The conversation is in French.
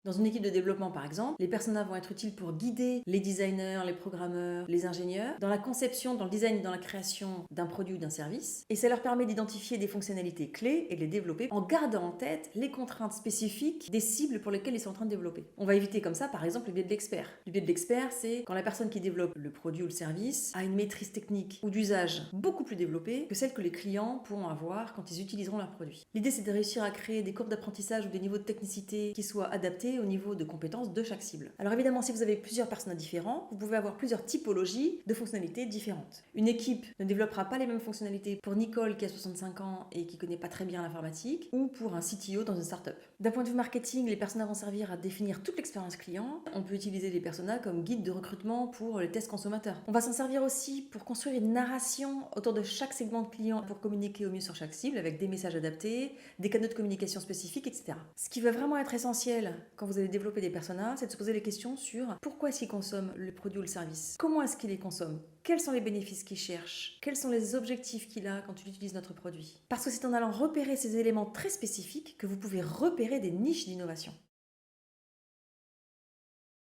Dans une équipe de développement, par exemple, les personas vont être utiles pour guider les designers, les programmeurs, les ingénieurs dans la conception, dans le design et dans la création d'un produit ou d'un service. Et ça leur permet d'identifier des fonctionnalités clés et de les développer en gardant en tête les contraintes spécifiques des cibles pour lesquelles ils sont en train de développer. On va éviter comme ça, par exemple, le biais de l'expert. Le biais de l'expert, c'est quand la personne qui développe le produit ou le service a une maîtrise technique ou d'usage beaucoup plus développée que celle que les clients pourront avoir quand ils utiliseront leur produit. L'idée, c'est de réussir à créer des courbes d'apprentissage ou des niveaux de technicité qui soient adaptés au niveau de compétences de chaque cible. Alors évidemment, si vous avez plusieurs personas différents, vous pouvez avoir plusieurs typologies de fonctionnalités différentes. Une équipe ne développera pas les mêmes fonctionnalités pour Nicole qui a 65 ans et qui connaît pas très bien l'informatique ou pour un CTO dans une startup. D'un point de vue marketing, les personas vont servir à définir toute l'expérience client. On peut utiliser les personas comme guide de recrutement pour les tests consommateurs. On va s'en servir aussi pour construire une narration autour de chaque segment de client pour communiquer au mieux sur chaque cible avec des messages adaptés, des canaux de communication spécifiques, etc. Ce qui va vraiment être essentiel quand vous allez développer des personas, c'est de se poser des questions sur pourquoi est-ce qu'ils consomment le produit ou le service, comment est-ce qu'ils les consomment, quels sont les bénéfices qu'il cherche, quels sont les objectifs qu'il a quand il utilise notre produit. Parce que c'est en allant repérer ces éléments très spécifiques que vous pouvez repérer des niches d'innovation.